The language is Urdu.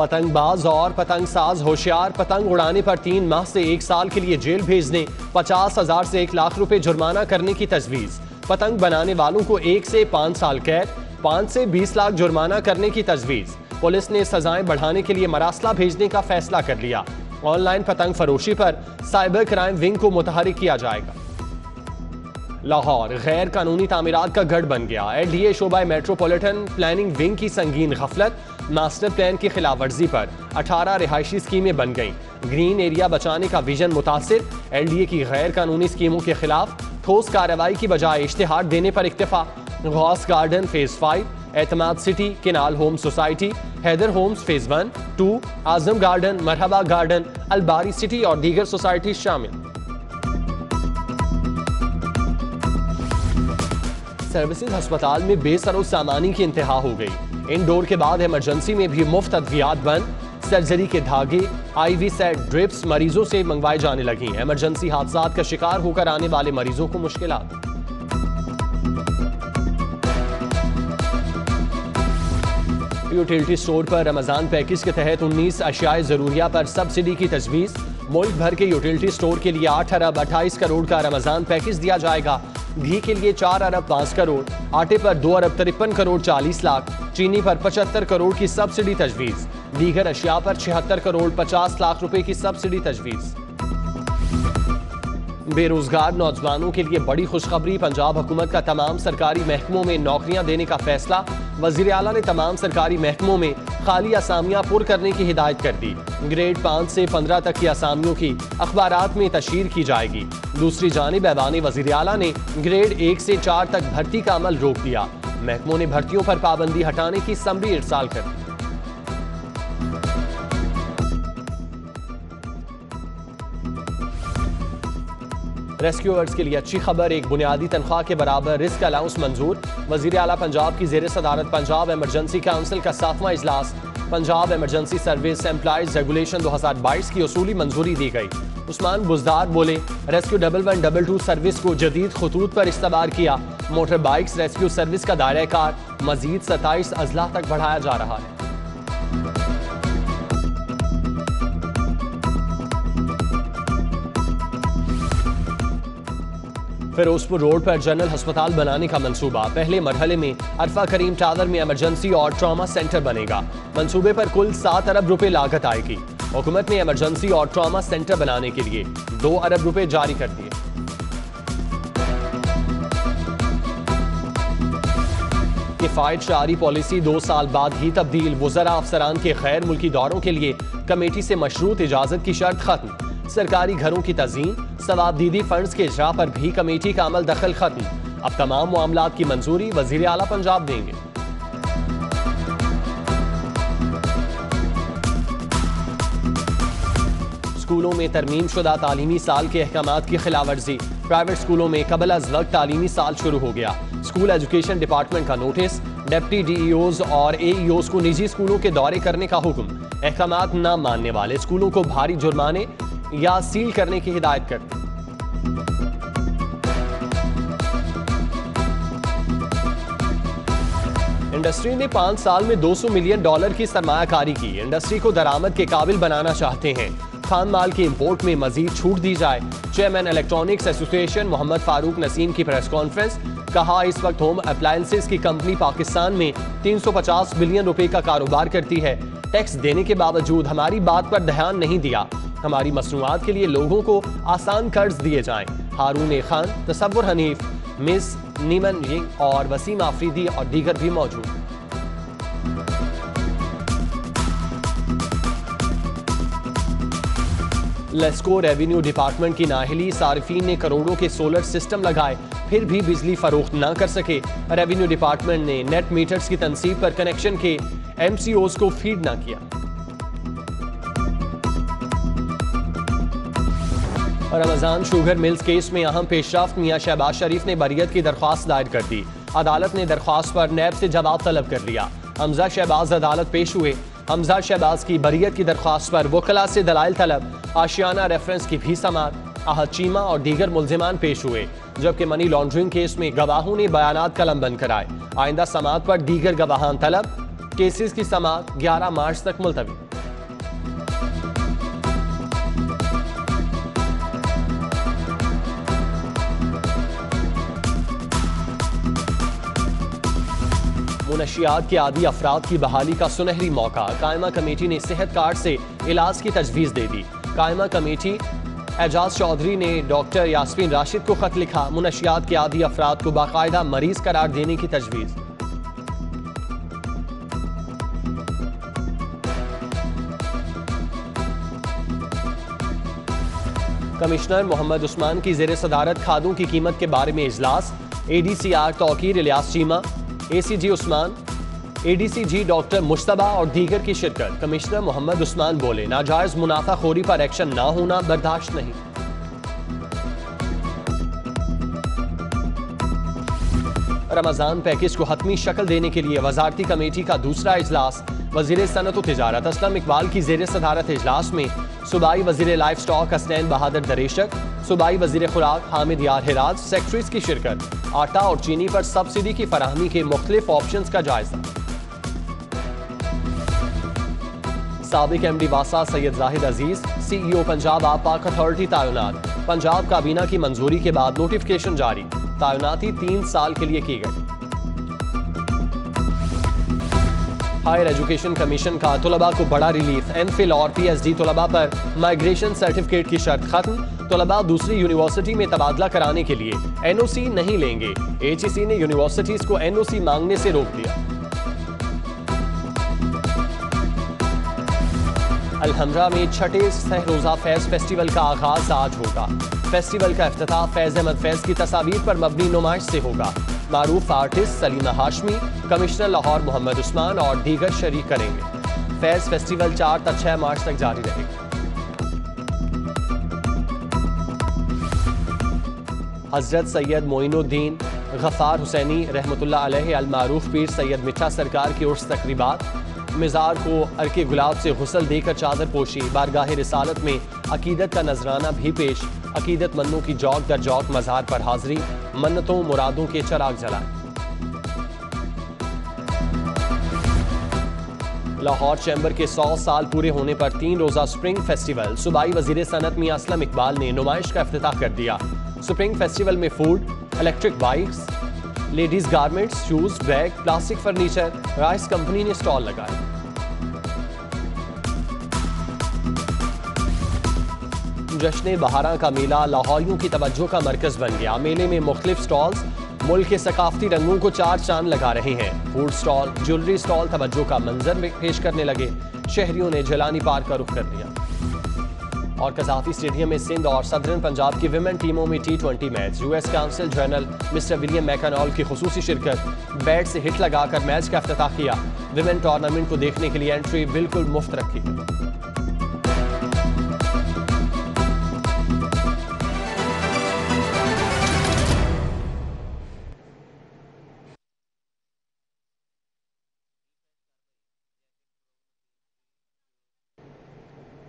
پتنگ باز اور پتنگ ساز ہوشیار، پتنگ اڑانے پر 3 ماہ سے 1 سال کے لیے جیل بھیجنے، 50,000 سے 1 لاکھ روپے جرمانہ کرنے کی تجویز۔ پتنگ بنانے والوں کو 1 سے 5 سال قید، 5 سے 20 لاکھ جرمانہ کرنے کی تجویز۔ پولیس نے سزائیں بڑھانے کے لیے مراسلہ بھیجنے کا فیصلہ کر لیا۔ آن لائن پتنگ فروشی پر سائبر کرائم ونگ کو متحرک کیا جائے گا۔ لاہور غیر قانونی تعمیرات کا گڑھ بن گیا۔ LDA شعبہ میٹروپولیٹن پلاننگ ونگ کی سنگین غفلت، ماسٹر پلان کی خلاف ورزی پر 18 رہائشی اسکیمیں بن گئیں۔ گرین ایریا بچانے کا ویژن متاثر، LDA کی غیر قانونی اسکیموں کے خلاف ٹھوس کارروائی کی بجائے اشتہار دینے پر اکتفا۔ غوث garden phase 5، Etimad city, Kanal home society, Haider homes phase 1، 2، Azam garden, Marhaba garden, Albari city اور دیگر سوسائٹی شامل۔ سروسز ہسپتال میں بے سر و سامانی کی انتہا ہو گئی۔ انڈور کے بعد ایمرجنسی میں بھی مفت ادویات بند، سرجری کے دھاگے، IV سیٹ، ڈرپس مریضوں سے منگوائے جانے لگیں۔ ایمرجنسی حادثات کا شکار ہو کر آنے والے مریضوں کو مشکلات۔ یوٹیلٹی سٹور پر رمضان پیکج کے تحت 19 اشیاء ضروریہ پر سبسڈی کی تجویز۔ ملک بھر کے یوٹیلٹی سٹور کے لیے 8 ارب 28 کروڑ کا رمضان پیکج دیا جائے گا۔ گھی کے لیے 4 ارب 5 کروڑ، آٹے پر 2 ارب 53 کروڑ 40 لاکھ، چینی پر 75 کروڑ کی سبسڈی تجویز۔ دیگر اشیاء پر 76 کروڑ 50 لاکھ روپے کی سبسڈی تجویز۔ بے روزگار نوجوانوں کے لیے بڑی خوشخبری، پنجاب حکومت کا تمام سرکاری محکموں میں نوکریاں دینے کا فیصلہ۔ وزیر اعلیٰ نے تمام سرکاری محکموں میں خالی اسامیاں پر کرنے کی ہدایت کر دی۔ گریڈ 5 سے 15 تک کی اسامیوں کی اخبارات میں تشہیر کی جائے گی۔ دوسری جانب ایوان وزیر اعلیٰ نے گریڈ 1 سے 4 تک بھرتی کا عمل روک دیا۔ محکموں نے بھرتیوں پر پابندی ہٹانے کی سمری ارسال کر دی۔ ریسکیورز کے لیے اچھی خبر، ایک بنیادی تنخواہ کے برابر رسک الاؤنس منظور۔ وزیر اعلیٰ پنجاب کی زیر صدارت پنجاب ایمرجنسی کونسل کا 7واں اجلاس۔ Punjab emergency service employees regulation 2022 کی اصولی منظوری دی گئی۔ عثمان بزدار بولے، ریسکیو 1122 سروس کو جدید خطوط پر استوار کیا۔ موٹر بائکس ریسکیو سروس کا دائرہ کار مزید 27 اضلاع تک بڑھایا جا رہا ہے۔ فیروزپور روڈ پر جنرل ہسپتال بنانے کا منصوبہ۔ پہلے مرحلے میں عرفہ کریم ٹاور میں ایمرجنسی اور ٹراما سینٹر بنے گا۔ منصوبے پر کل 7 ارب روپے لاگت آئے گی۔ حکومت نے ایمرجنسی اور ٹراما سینٹر بنانے کے لیے 2 ارب روپے جاری کر دیے۔ کفایت شعاری پالیسی 2 سال بعد ہی تبدیل، وزراء افسران کے غیر ملکی دوروں کے لیے کمیٹی سے مشروط اجازت کی شرط ختم۔ سرکاری گھروں کی تزئین، ثوابدیدی فنڈز کے اجراء پر بھی کمیٹی کا عمل دخل ختم۔ اب تمام معاملات کی منظوری وزیر اعلیٰ پنجاب دیں گے۔ اسکولوں میں ترمیم شدہ تعلیمی سال کے احکامات کی خلاف ورزی، پرائیویٹ اسکولوں میں قبل از وقت تعلیمی سال شروع ہو گیا۔ اسکول ایجوکیشن ڈپارٹمنٹ کا نوٹس، ڈپٹی DEOs اور AEOs کو نجی اسکولوں کے دورے کرنے کا حکم۔ احکامات نہ ماننے والے اسکولوں کو بھاری جرمانے یا سیل کرنے کی ہدایت کر دی۔ انڈسٹری نے 5 سال میں $200 ملین کی سرمایہ کاری کی۔ انڈسٹری کو درآمد کے قابل بنانا چاہتے ہیں۔ خام مال کی امپورٹ میں مزید چھوٹ دی جائے۔ چیئرمین الیکٹرانکس ایسوسی ایشن محمد فاروق نسیم کی پریس کانفرنس، کہا اس وقت ہوم اپلائنسز کی کمپنی پاکستان میں 350 بلین روپے کا کاروبار کرتی ہے۔ ٹیکس دینے کے باوجود ہماری بات پر دھیان نہیں دیا۔ ہماری مصنوعات کے لیے لوگوں کو آسان قرض دیے جائیں۔ ہارون خان، تصور حنیف، مس نیمن ینگ اور وسیم آفریدی اور دیگر بھی موجود۔ لیسکو ریونیو ڈپارٹمنٹ کی نااہلی، صارفین نے کروڑوں کے سولر سسٹم لگائے پھر بھی بجلی فروخت نہ کر سکے۔ ریونیو ڈپارٹمنٹ نے نیٹ میٹرز کی تنصیب پر کنیکشن کے MCOs کو فیڈ نہ کیا۔ رمضان شوگر ملز کیس میں اہم پیش رفت، میاں شہباز شریف نے بریت کی درخواست دائر کر دی۔ عدالت نے درخواست پر نیب سے جواب طلب کر لیا۔ حمزہ شہباز عدالت پیش ہوئے۔ حمزہ شہباز کی بریت کی درخواست پر وکلاء سے دلائل طلب، آشیانہ ریفرنس کی بھی سماعت۔ احد چیمہ اور دیگر ملزمان پیش ہوئے، جبکہ منی لانڈرنگ کیس میں گواہوں نے بیانات قلم بند کرائے۔ آئندہ سماعت پر دیگر گواہان طلب۔ کیسز کی سماعت 11 مارچ تک ملتوی۔ منشیات کے عادی افراد کی بحالی کا سنہری موقع، قائمہ کمیٹی نے صحت کارڈ سے علاج کی تجویز دے دی۔ قائمہ کمیٹی اعجاز چودھری نے ڈاکٹر یاسمین راشد کو خط لکھا، منشیات کے عادی افراد کو باقاعدہ مریض قرار دینے کی تجویز۔ کمشنر محمد عثمان کی زیر صدارت کھادوں کی قیمت کے بارے میں اجلاس، اے ڈی سی آر توقیر الیاس چیمہ، اے سی جی عثمان، اے ڈی سی جی ڈاکٹر مشتبہ اور دیگر کی شرکت۔ کمشنر محمد عثمان بولے، ناجائز منافع خوری پر ایکشن نہ ہونا برداشت نہیں۔ رمضان پیکج کو حتمی شکل دینے کے لیے وزارتی کمیٹی کا دوسرا اجلاس، وزیر صنعت و تجارت اسلم اقبال کی زیر صدارت اجلاس میں صوبائی وزیر لائف سٹاک حسنین بہادر دریشک، صوبائی وزیر خوراک حامد یار ہراج، سیکٹریز کی شرکت۔ آٹا اور چینی پر سبسڈی کی فراہمی کے مختلف آپشنز کا جائزہ۔ سابق ایم ڈی واسا سید زاہد عزیز، سی ای او پنجاب آب پاک اتھارٹی تعینات، پنجاب کابینہ کی منظوری کے بعد نوٹیفکیشن جاری، تعیناتی 3 سال کے لیے کی گئی۔ ہائر ایجوکیشن کمیشن کا طلباء کو بڑا ریلیف، ایم فل اور پی ایچ ڈی طلباء پر مائیگریشن سرٹیفکیٹ کی شرط ختم، طلباء دوسری یونیورسٹی میں تبادلہ کرانے کے لیے این او سی نہیں لیں گے، ایچ ای سی نے یونیورسٹیز کو این او سی مانگنے سے روک دیا۔ الحمرا میں چھٹے سہ روزہ فیض فیسٹیول کا آغاز آج ہوگا۔ فیسٹیول کا افتتاح فیض احمد فیض کی تصاویر پر مبنی نمائش سے ہوگا۔ معروف آرٹسٹ سلیمہ ہاشمی، کمشنر لاہور محمد عثمان اور دیگر شریک کریں گے۔ فیض فیسٹیول 4 تا 6 مارچ تک جاری رہے گا۔ حضرت سید معین الدین غفار حسینی رحمۃ اللہ علیہ المعروف پیر سید میٹھا سرکار کی عرس تقریبات، مزار کو عرق گلاب سے غسل دے کر چادر پوشی، بارگاہ رسالت میں عقیدت کا نذرانہ بھی پیش، عقیدت مندوں کی جوق در جوق مزار پر حاضری، منتوں مرادوں کے چراغ جلائے۔ لاہور چیمبر کے 100 سال پورے ہونے پر 3 روزہ سپرنگ فیسٹیول، صوبائی وزیر صنعت میاں اسلم اقبال نے نمائش کا افتتاح کر دیا۔ سپرنگ فیسٹیول میں food, electric bikes, ladies garments, shoes, bag, plastic furniture, rice company نے سٹال لگائے۔ جشن بہاراں کا میلہ لاہوریوں کی توجہ کا مرکز بن گیا۔ میلے میں مختلف سٹالز ملک کے ثقافتی رنگوں کو 4 چاند لگا رہے ہیں۔ فوڈ سٹال، جیولری سٹال توجہ کا منظر میں پیش کرنے لگے، شہریوں نے جیلانی پارک کا رخ کر لیا۔ اور قذافی اسٹیڈیم میں سندھ اور صدرن پنجاب کی ویمن ٹیموں میں T20 match, U S consul general mister William McNall کی خصوصی شرکت، بیٹ سے ہٹ لگا کر میچ کا افتتاح کیا۔ ویمن ٹورنامنٹ کو دیکھنے کے لیے انٹری بالکل مفت رکھی گئی۔